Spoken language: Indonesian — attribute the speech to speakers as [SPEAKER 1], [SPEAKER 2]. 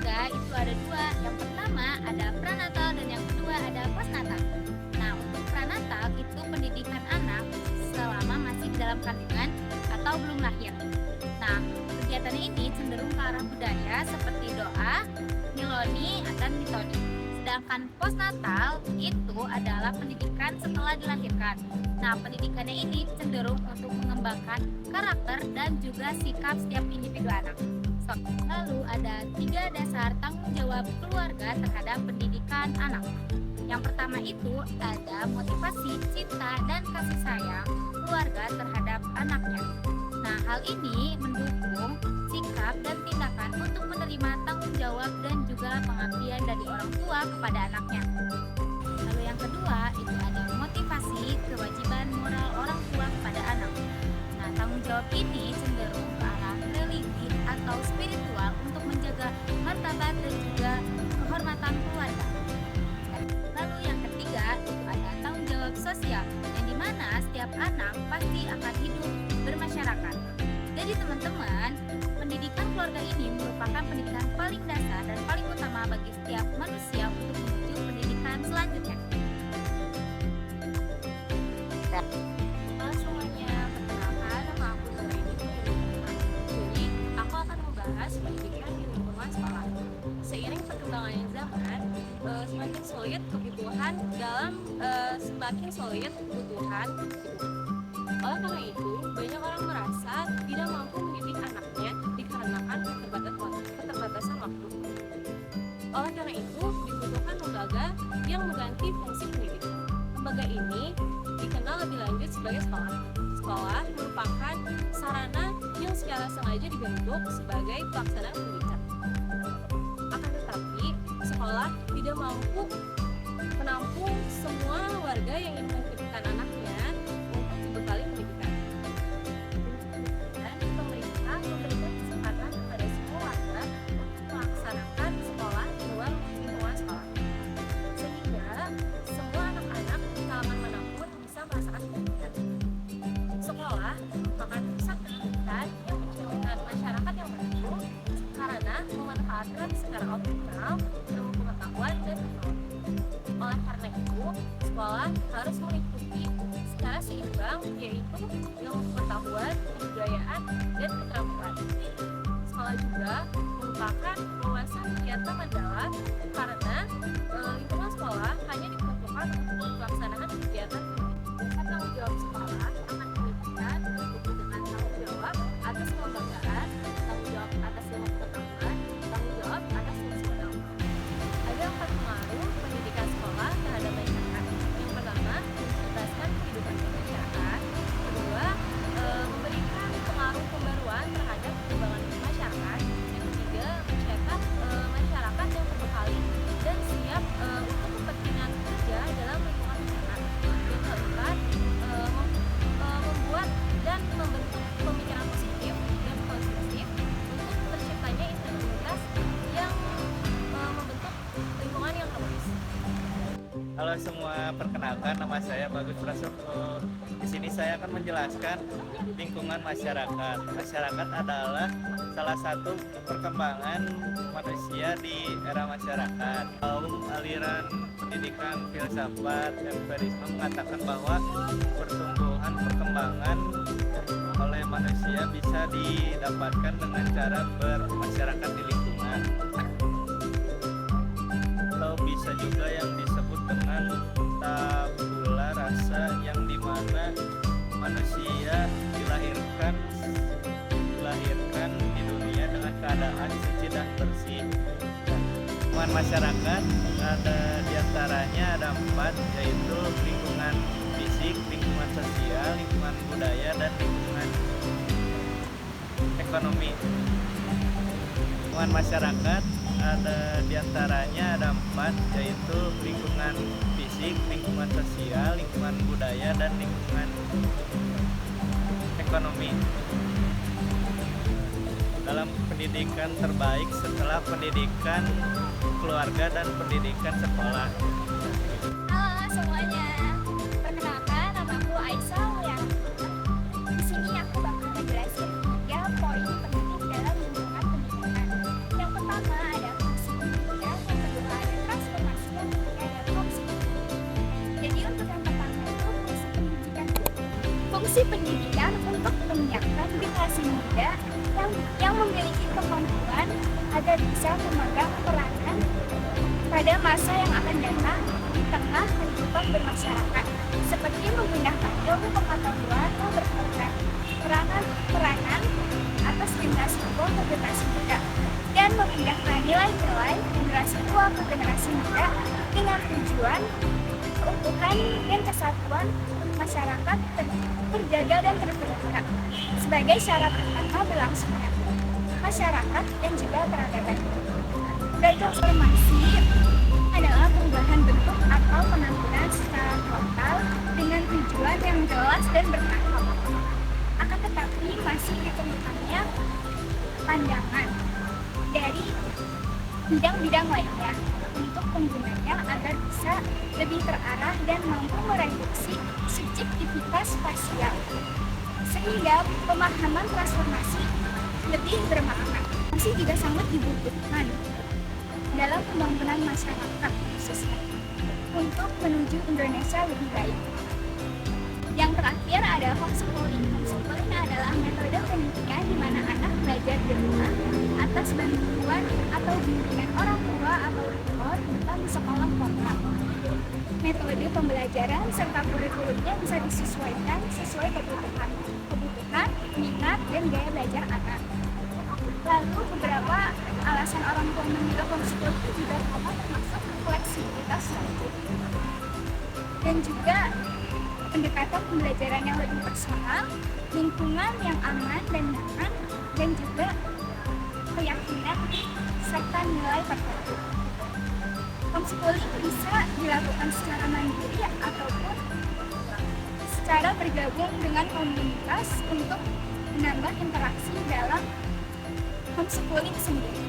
[SPEAKER 1] keluarga itu ada dua. Yang pertama ada pranatal dan yang kedua ada postnatal. Nah, untuk pranatal itu pendidikan anak selama masih dalam kandungan atau belum lahir. Nah, kegiatan ini cenderung ke arah budaya seperti doa, miloni, dan mitoni. Sedangkan postnatal itu adalah pendidikan setelah dilahirkan. Nah, pendidikannya ini cenderung untuk mengembangkan karakter dan juga sikap setiap individu anak. Lalu ada 3 dasar tanggung jawab keluarga terhadap pendidikan anak. Yang pertama itu ada motivasi, cinta, dan kasih sayang keluarga terhadap anaknya. Nah, hal ini mendukung sikap dan tindakan untuk menerima tanggung jawab dan juga pengabdian dari orang tua kepada anaknya. Lalu yang kedua itu ada motivasi kewajiban moral orang tua kepada anak. Nah, tanggung jawab ini cenderung ke arah religi atau spiritual untuk menjaga martabat dan juga kehormatan keluarga. Lalu yang ketiga itu ada tanggung jawab sosial, yang dimana setiap anak pasti akan hidup bermasyarakat. Jadi teman-teman, pendidikan keluarga ini merupakan pendidikan paling dasar dan paling utama bagi setiap manusia untuk menuju pendidikan selanjutnya.
[SPEAKER 2] Halo semuanya, perkenalkan nama aku Nuraini. Jadi, aku akan membahas pendidikan di lingkungan sekolah. Seiring perkembangan zaman, semakin sulit kebutuhan. Oleh karena itu, banyak orang merasa tidak mampu mendidik anaknya dikarenakan keterbatasan waktu. Oleh karena itu, dibutuhkan lembaga yang mengganti fungsi pendidikan. Lembaga ini dikenal lebih lanjut sebagai sekolah. Sekolah merupakan sarana yang secara sengaja dibentuk sebagai pelaksanaan pendidikan. Akan tetapi, sekolah tidak mampu menampung semua warga yang ingin menitipkan anaknya untuk dibekali pendidikan. Dan pemerintah memberikan kesempatan kepada semua warga untuk melaksanakan sekolah di luar lingkungan sekolah, sehingga semua anak-anak di kalangan manapun bisa merasakan pendidikan. Sekolah merupakan pusat pendidikan yang mencerminkan masyarakat yang maju karena memanfaatkan secara optimal ilmu pengetahuan dan teknologi. Oleh karena itu, sekolah harus meliputi secara seimbang, yaitu ilmu pengetahuan, kebudayaan, dan keterampilan. Sekolah juga merupakan wawasan kegiatan mendalam karena lingkungan sekolah hanya diperuntukkan untuk pelaksanaan kegiatan pendidikan. Tanggung jawab sekolah akan pendidikan diikuti dengan tanggung jawab atas kelembagaan, tanggung jawab atas ilmu pengetahuan, tanggung jawab atas fungsi pendidikan. Ada 4 pengaruh pendidikan sekolah terhadap masyarakat. Yang pertama, mencerdaskan kehidupan masyarakat. Kedua, memberikan pengaruh pembaruan terhadap perkembangan masyarakat. Yang ketiga, mencetak masyarakat yang berbekali dan siap untuk kepentingan kerja dalam lingkungan masyarakat. Yang keempat, membuat dan membentuk pemikiran positif dan konstruktif untuk terciptanya integritas yang membentuk lingkungan yang harmonis.
[SPEAKER 3] Halo semua, perkenalkan nama saya Bagus Prasetyo. Di sini saya akan menjelaskan lingkungan masyarakat. Masyarakat adalah salah satu perkembangan manusia di era masyarakat. Aliran pendidikan filsafat empirisme mengatakan bahwa pertumbuhan perkembangan oleh manusia bisa didapatkan dengan cara bermasyarakat di lingkungan. Atau bisa juga yang disebut dengan tabula rasa, yang dimana manusia dilahirkan di dunia dengan keadaan suci dan bersih. Lingkungan masyarakat ada diantaranya ada 4, yaitu lingkungan fisik, lingkungan sosial, lingkungan budaya, dan lingkungan ekonomi. Lingkungan masyarakat ada diantaranya ada 4, yaitu lingkungan fisik, lingkungan sosial, lingkungan budaya, dan lingkungan ekonomi. Dalam pendidikan terbaik setelah pendidikan keluarga dan pendidikan sekolah.
[SPEAKER 1] Halo semuanya, perkenalkan nama aku Aisyah Mulyana. Di sini aku bakal ngejelasin 3 poin penting dalam lingkungan pendidikan. Yang pertama ada
[SPEAKER 4] generasi muda yang memiliki kemampuan agar bisa memegang peranan pada masa yang akan datang di tengah kehidupan bermasyarakat, seperti menggunakan ilmu pengetahuan yang berkaitan peranan atas generasi tua ke generasi muda, dan memindahkan nilai-nilai generasi tua ke generasi muda dengan tujuan keutuhan dan kesatuan masyarakat terjaga dan terpelihara sebagai syarat utama berlangsungnya masyarakat dan juga peradaban. Dan transformasi adalah perubahan bentuk atau penampilan secara total dengan tujuan yang jelas dan bertahap. Akan tetapi masih ditemukannya pandangan dari bidang-bidang lainnya untuk penggunanya agar bisa lebih terarah dan mampu mereduksi subjektivitas spasial, sehingga pemahaman transformasi lebih bermakna. Masih juga sangat dibutuhkan dalam pembangunan masyarakat khususnya untuk menuju Indonesia lebih baik. Yang terakhir adalah homeschooling. Homeschooling adalah metode pendidikan di mana anak belajar di rumah atas bantuan atau bimbingan orang tua atau tutor bukan di sekolah formal. Metode pembelajaran serta kurikulumnya bisa disesuaikan sesuai kebutuhan, minat, dan gaya belajar anak. Lalu beberapa alasan orang tua memilih homeschooling juga termasuk fleksibilitas waktu dan juga pendekatan pembelajaran yang lebih personal, lingkungan yang aman dan nyaman, dan juga keyakinan serta nilai tertentu. Homeschooling bisa dilakukan secara mandiri ataupun secara bergabung dengan komunitas untuk menambah interaksi dalam homeschooling sendiri.